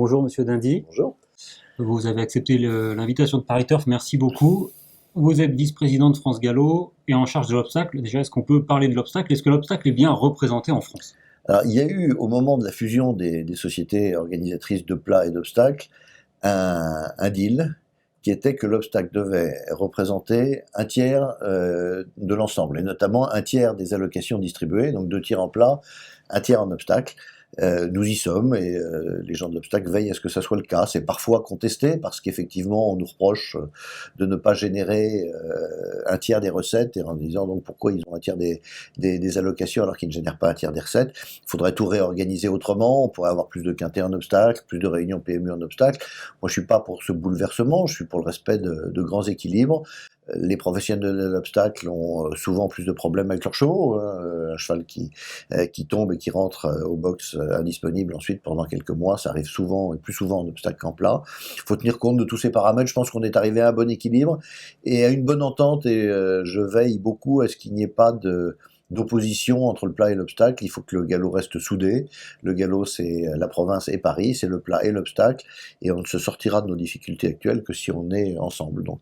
Bonjour Monsieur Dindy, Bonjour. vous avez accepté l'invitation de Paris Turf, merci beaucoup. Vous êtes vice-président de France Gallo et en charge de l'obstacle. Déjà, est-ce qu'on peut parler de l'obstacle? Est-ce que l'obstacle est bien représenté en France? Alors, il y a eu, au moment de la fusion des sociétés organisatrices de plats et d'obstacles, un deal qui était que l'obstacle devait représenter un tiers de l'ensemble, et notamment un tiers des allocations distribuées, donc 2 tiers en plat, un tiers en obstacle. Nous y sommes et les gens de l'obstacle veillent à ce que ça soit le cas. C'est parfois contesté parce qu'effectivement on nous reproche de ne pas générer un tiers des recettes, et en disant donc pourquoi ils ont un tiers des allocations alors qu'ils ne génèrent pas un tiers des recettes. Il faudrait tout réorganiser autrement, on pourrait avoir plus de quintés en obstacle, plus de réunions PMU en obstacle. Moi je suis pas pour ce bouleversement, je suis pour le respect de grands équilibres. Les professionnels de l'obstacle ont souvent plus de problèmes avec leurs chevaux, hein. Un cheval qui tombe et qui rentre au box indisponible ensuite pendant quelques mois, ça arrive souvent et plus souvent en obstacle qu'en plat. Il faut tenir compte de tous ces paramètres. Je pense qu'on est arrivé à un bon équilibre et à une bonne entente, et je veille beaucoup à ce qu'il n'y ait pas d'opposition entre le plat et l'obstacle. Il faut que le galop reste soudé. Le galop, c'est la province et Paris, c'est le plat et l'obstacle, et on ne se sortira de nos difficultés actuelles que si on est ensemble. Donc,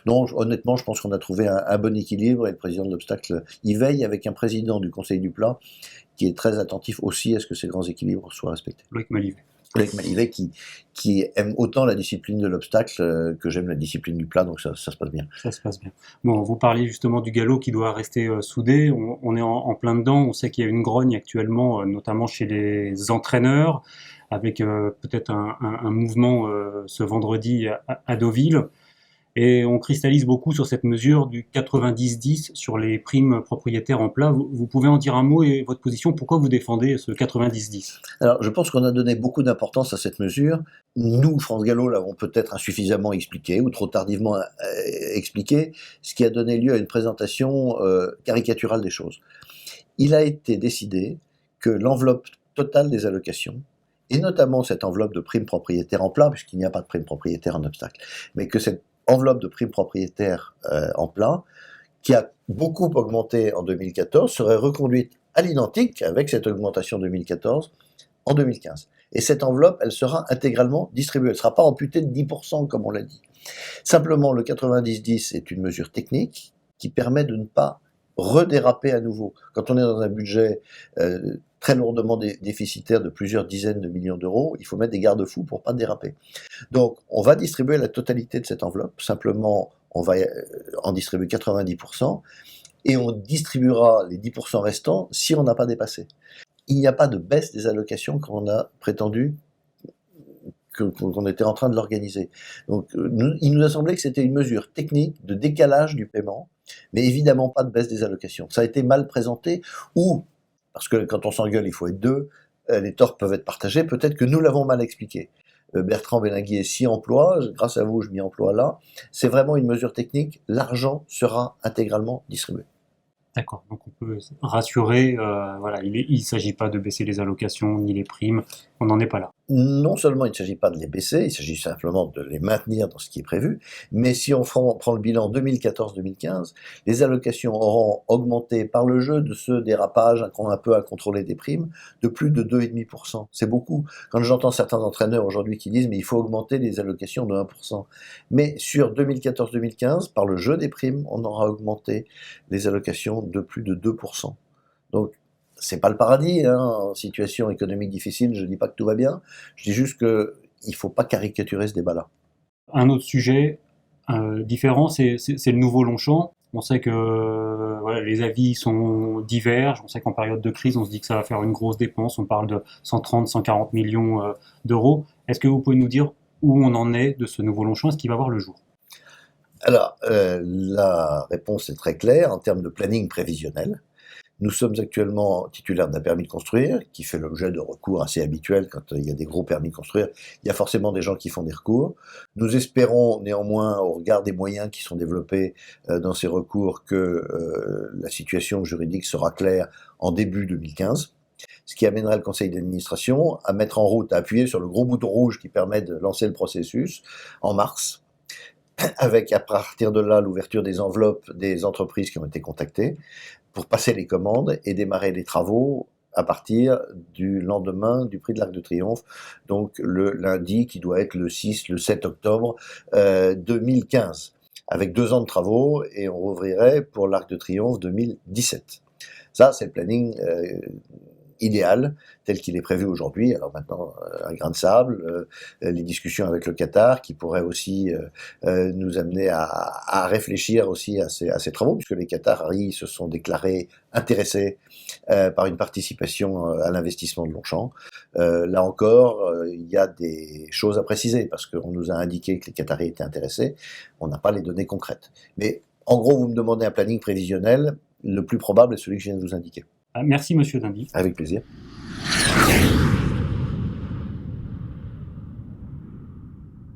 non, honnêtement, je pense qu'on a trouvé un bon équilibre, et le président de l'obstacle y veille, avec un président du conseil du plat qui est très attentif aussi à ce que ces grands équilibres soient respectés. Loïc Malivet. Loïc Malivet qui aime autant la discipline de l'obstacle que j'aime la discipline du plat, donc ça se passe bien. Ça se passe bien. Bon, vous parliez justement du galop qui doit rester soudé. On est en plein dedans. On sait qu'il y a une grogne actuellement, notamment chez les entraîneurs, avec peut-être un mouvement ce vendredi à Deauville. Et on cristallise beaucoup sur cette mesure du 90-10 sur les primes propriétaires en plat. Vous pouvez en dire un mot et votre position? Pourquoi vous défendez ce 90-10? Alors, je pense qu'on a donné beaucoup d'importance à cette mesure. Nous, France Gallo, l'avons peut-être insuffisamment expliqué ou trop tardivement expliqué, ce qui a donné lieu à une présentation caricaturale des choses. Il a été décidé que l'enveloppe totale des allocations, et notamment cette enveloppe de primes propriétaires en plat, puisqu'il n'y a pas de primes propriétaires en obstacle, mais que cette enveloppe de primes propriétaires en plat, qui a beaucoup augmenté en 2014, serait reconduite à l'identique avec cette augmentation 2014 en 2015. Et cette enveloppe, elle sera intégralement distribuée. Elle ne sera pas amputée de 10% comme on l'a dit. Simplement, le 90-10 est une mesure technique qui permet de ne pas redéraper à nouveau. Quand on est dans un budget très lourdement déficitaire de plusieurs dizaines de millions d'euros, il faut mettre des garde-fous pour ne pas déraper. Donc, on va distribuer la totalité de cette enveloppe. Simplement, on va en distribuer 90%, et on distribuera les 10% restants si on n'a pas dépassé. Il n'y a pas de baisse des allocations comme on a prétendu qu'on était en train de l'organiser. Donc, il nous a semblé que c'était une mesure technique de décalage du paiement, mais évidemment pas de baisse des allocations. Ça a été mal présenté, ou, parce que quand on s'engueule, il faut être deux, les torts peuvent être partagés, peut-être que nous l'avons mal expliqué. Bertrand Bélinguier s'y emploie, grâce à vous je m'y emploie là. C'est vraiment une mesure technique, l'argent sera intégralement distribué. D'accord, donc on peut rassurer, voilà, il ne s'agit pas de baisser les allocations ni les primes, on n'en est pas là. Non seulement il ne s'agit pas de les baisser, il s'agit simplement de les maintenir dans ce qui est prévu, mais si on prend le bilan 2014-2015, les allocations auront augmenté par le jeu de ce dérapage qu'on a un peu à contrôler des primes de plus de 2,5%. C'est beaucoup. Quand j'entends certains entraîneurs aujourd'hui qui disent mais il faut augmenter les allocations de 1%. Mais sur 2014-2015, par le jeu des primes, on aura augmenté les allocations de plus de 2%. Donc, c'est pas le paradis, hein, en situation économique difficile, je dis pas que tout va bien, je dis juste qu'il faut pas caricaturer ce débat-là. Un autre sujet différent, c'est le nouveau Longchamp. On sait que voilà, les avis sont divergent, on sait qu'en période de crise, on se dit que ça va faire une grosse dépense, on parle de 130-140 millions d'euros. Est-ce que vous pouvez nous dire où on en est de ce nouveau Longchamp? Est-ce qu'il va voir le jour? Alors, la réponse est très claire en termes de planning prévisionnel. Nous sommes actuellement titulaires d'un permis de construire, qui fait l'objet de recours assez habituels quand il y a des gros permis de construire. Il y a forcément des gens qui font des recours. Nous espérons néanmoins, au regard des moyens qui sont développés dans ces recours, que la situation juridique sera claire en début 2015. Ce qui amènerait le conseil d'administration à mettre en route, à appuyer sur le gros bouton rouge qui permet de lancer le processus en mars, avec à partir de là l'ouverture des enveloppes des entreprises qui ont été contactées, pour passer les commandes et démarrer les travaux à partir du lendemain du Prix de l'Arc de Triomphe, donc le lundi qui doit être le 6, le 7 octobre 2015, avec 2 ans de travaux, et on rouvrirait pour l'Arc de Triomphe 2017. Ça, c'est le planning idéal, tel qu'il est prévu aujourd'hui. Alors maintenant, un grain de sable, les discussions avec le Qatar, qui pourraient aussi nous amener à réfléchir aussi à ces travaux, puisque les Qataris se sont déclarés intéressés par une participation à l'investissement de Longchamp. Là encore, il y a des choses à préciser, parce qu'on nous a indiqué que les Qataris étaient intéressés, on n'a pas les données concrètes. Mais en gros, vous me demandez un planning prévisionnel, le plus probable est celui que je viens de vous indiquer. Merci Monsieur Dindy. Avec plaisir.